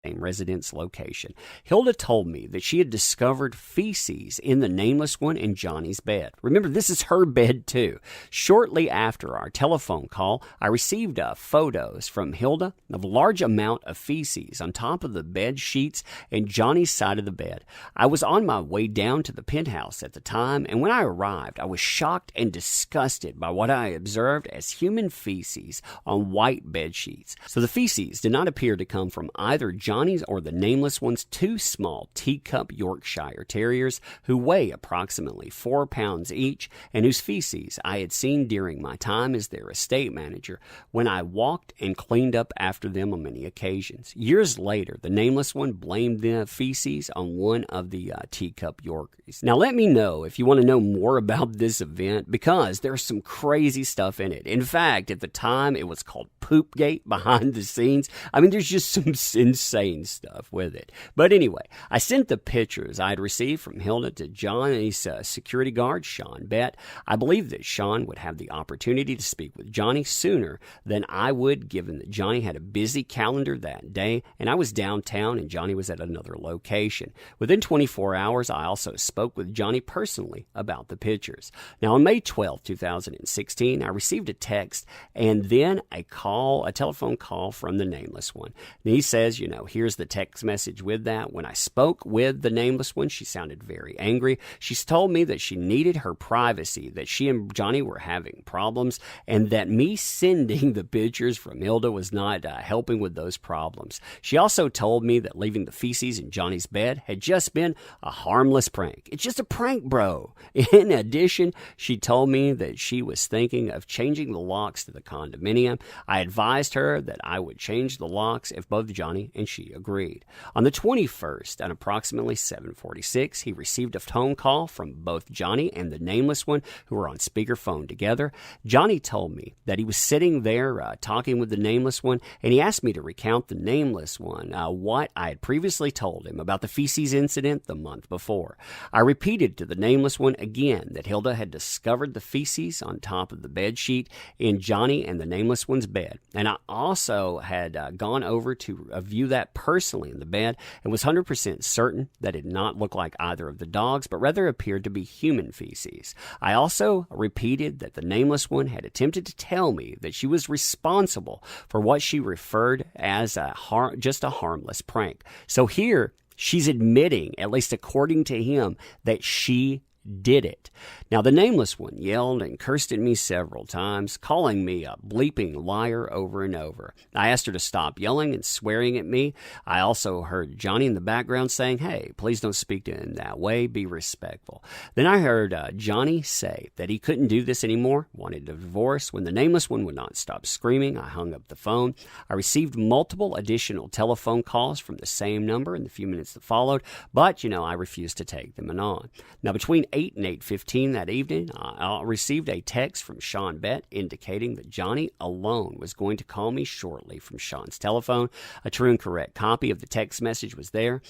same residence location. Hilda told me that she had discovered feces in the nameless one in Johnny's bed. Remember, this is her bed too. Shortly after our telephone call, I received photos from Hilda of a large amount of feces on top of the bed sheets and Johnny's side of the bed. I was on my way down to the penthouse at the time, and when I arrived, I was shocked and disgusted by what I observed as human feces on white bed sheets. So the feces did not appear to come from either Johnny's or the nameless one's two small teacup Yorkshire Terriers who weigh approximately 4 pounds each and whose feces I had seen during my time as their estate manager when I walked and cleaned up after them on many occasions. Years later, the nameless one blamed the feces on one of the teacup Yorkies. Now let me know if you want to know more about this event, because there's some crazy stuff in it. In fact, at the time it was called Poopgate behind the scenes. I mean, there's just some insane stuff with it. But anyway, I sent the pictures I had received from Hilda to Johnny's security guard, Sean Bett. I believe that Sean would have the opportunity to speak with Johnny sooner than I would, given that Johnny had a busy calendar that day, and I was downtown and Johnny was at another location. Within 24 hours, I also spoke with Johnny personally about the pictures. Now, on May 12, 2016, I received a text and then a telephone call from the nameless one. And he says, here's the text message with that. When I spoke with the nameless one, she sounded very angry. She's told me that she needed her privacy, that she and Johnny were having problems, and that me sending the pictures from Hilda was not helping with those problems. She also told me that leaving the feces in Johnny's bed had just been a harmless prank. It's just a prank, bro. In addition, she told me that she was thinking of changing the locks to the condominium. I advised her that I would change the locks if both Johnny and she agreed. On the 21st, at approximately 7:46, he received a phone call from both Johnny and the nameless one, who were on speakerphone together. Johnny told me that he was sitting there talking with the nameless one, and he asked me to recount the nameless one what I had previously told him about the feces incident the month before. I repeated to the nameless one again that Hilda had discovered the feces on top of the bed sheet in Johnny and the nameless one's bed, and I also had gone over to view that personally in the bed and was 100% certain that it did not look like either of the dogs, but rather appeared to be human feces. I also repeated that the nameless one had attempted to tell me that she was responsible for what she referred as just a harmless prank. So here, she's admitting, at least according to him, that she did it. Now, the nameless one yelled and cursed at me several times, calling me a bleeping liar over and over. I asked her to stop yelling and swearing at me. I also heard Johnny in the background saying, "Hey, please don't speak to him that way. Be respectful." Then I heard Johnny say that he couldn't do this anymore, wanted a divorce. When the nameless one would not stop screaming, I hung up the phone. I received multiple additional telephone calls from the same number in the few minutes that followed, but, I refused to take them on. Now, between 8 and 8:15 that evening, I received a text from Sean Bett indicating that Johnny alone was going to call me shortly from Sean's telephone. A true and correct copy of the text message was there.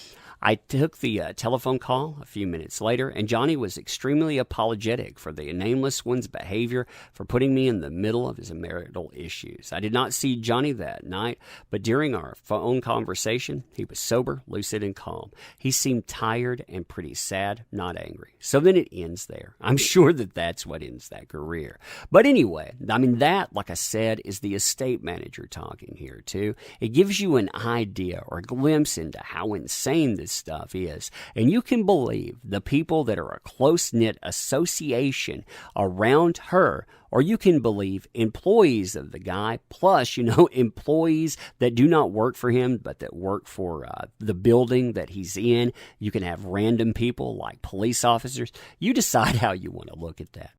I took the telephone call a few minutes later, and Johnny was extremely apologetic for the nameless one's behavior, for putting me in the middle of his marital issues. I did not see Johnny that night, but during our phone conversation, he was sober, lucid, and calm. He seemed tired and pretty sad, not angry. So then it ends there. I'm sure that that's what ends that career. But anyway, that, like I said, is the estate manager talking here too. It gives you an idea or a glimpse into how insane this stuff is. And you can believe the people that are a close-knit association around her, or you can believe employees of the guy, plus, employees that do not work for him, but that work for the building that he's in. You can have random people like police officers. You decide how you want to look at that.